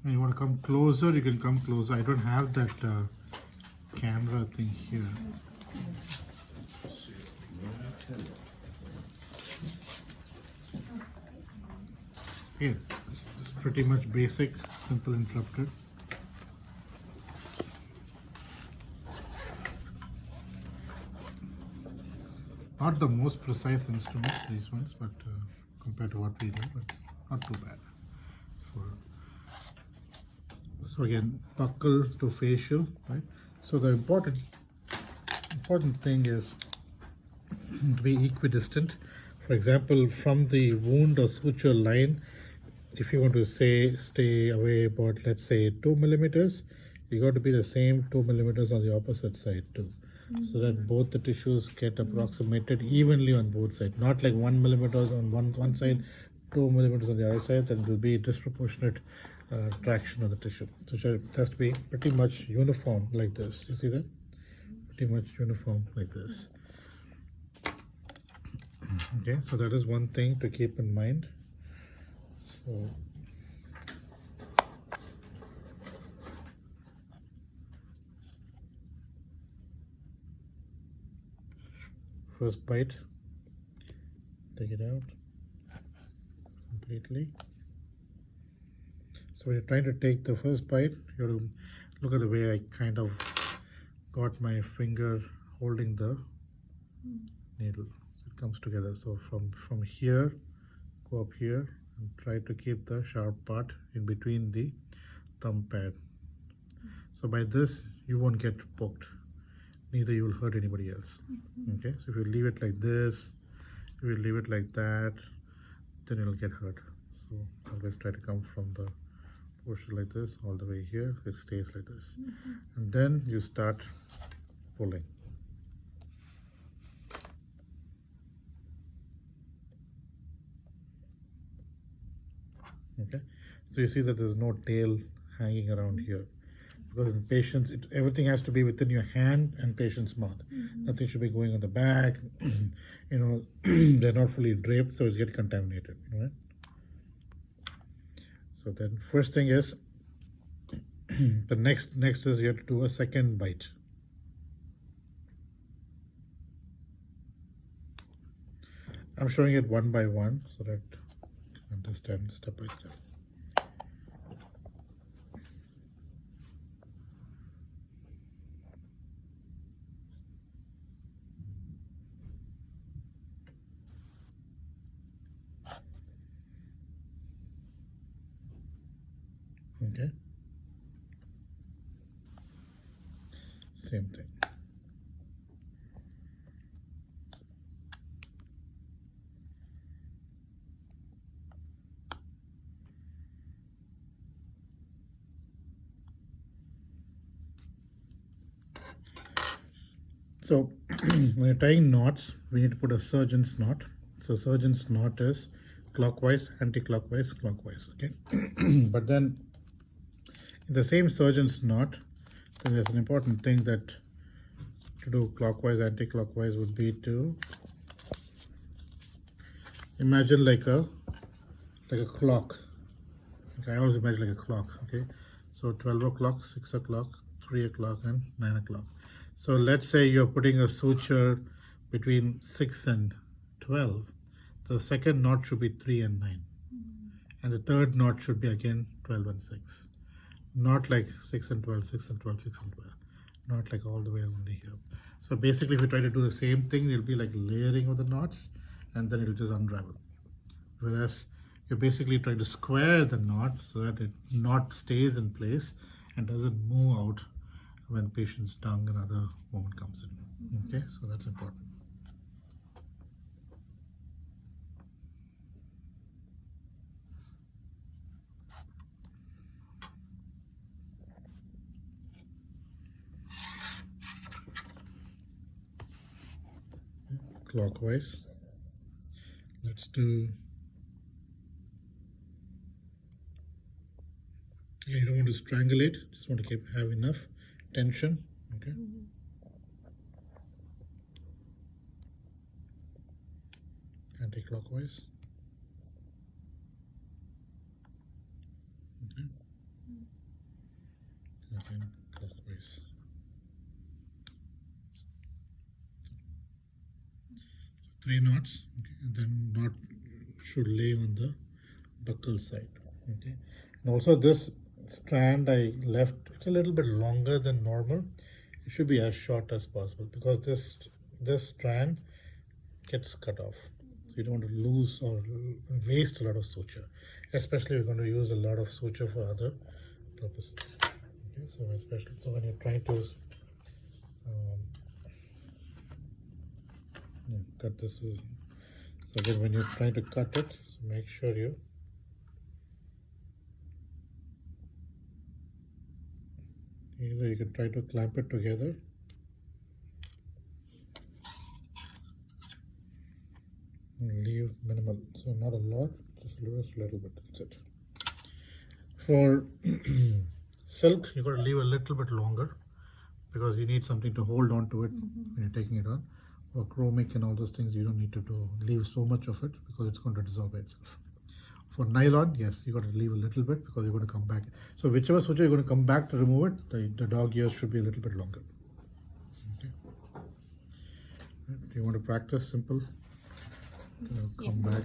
And you want to come closer, you can come closer. I don't have that camera thing here. Here, it's pretty much basic, simple interrupted. Not the most precise instruments, these ones, but compared to what we do, but not too bad. So again, buccal to facial, right? So the important thing is to be equidistant. For example, from the wound or suture line, if you want to stay away about, let's say, 2 millimeters, you got to be the same 2 millimeters on the opposite side too, so that both the tissues get approximated evenly on both sides. Not like 1 millimeter on one side, 2 millimeters on the other side. Then it will be disproportionate traction of the tissue. So it has to be pretty much uniform like this. You see that? Pretty much uniform like this. Okay, so that is one thing to keep in mind. So first bite, take it out completely. So when you're trying to take the first bite, you have to look at the way I kind of got my finger holding the needle. So it comes together. So from here, go up here and try to keep the sharp part in between the thumb pad. So by this, you won't get poked. Neither you will hurt anybody else. Okay, so if you leave it like this, if you leave it like that, then you'll get hurt. So always try to come from the portion like this all the way here. It stays like this, and then you start pulling. Okay, so you see that there's no tail hanging around here, because in patients, everything has to be within your hand and patient's mouth. Nothing should be going on the back. You know, they're not fully draped, so it's get contaminated, right? So then first thing is, the next is you have to do a second bite. I'm showing it one by one so that you can understand step by step. Okay, same thing. So when you're tying knots, we need to put a surgeon's knot. So surgeon's knot is clockwise, anti-clockwise, clockwise. Okay, but then in the same surgeon's knot, then there's an important thing that to do clockwise, anti-clockwise would be to imagine like a clock. Okay, I always imagine like a clock. Okay, so 12 o'clock, 6 o'clock, 3 o'clock, and 9 o'clock. So let's say you're putting a suture between 6 and 12. The second knot should be 3 and 9. And the third knot should be again 12 and 6. Not like 6 and 12, 6 and 12, 6 and 12. Not like all the way only here. So basically, if you try to do the same thing, it'll be like layering of the knots, and then it'll just unravel. Whereas you're basically trying to square the knot so that the knot stays in place and doesn't move out when patient's tongue and other movement comes in. Okay, so that's important. Clockwise. Let's do. Yeah, you don't want to strangulate. Just want to have enough tension. Okay. Anti-clockwise. Okay. 3 knots, okay, and then knot should lay on the buckle side, okay. And also this strand I left, it's a little bit longer than normal. It should be as short as possible because this strand gets cut off. So you don't want to lose or waste a lot of suture, especially we're going to use a lot of suture for other purposes. Okay, so especially so when you're trying to cut this, so again when you're trying to cut it, so make sure you either you can try to clamp it together. Leave minimal, so not a lot, just a little bit. That's it. For silk, you got to leave a little bit longer because you need something to hold on to it when you're taking it on. For chromic and all those things, you don't need to leave so much of it because it's going to dissolve by itself. For nylon, yes, you got to leave a little bit because you're going to come back. So whichever suture you're going to come back to remove it, the dog ears should be a little bit longer. Okay. Do you want to practice simple? Come back.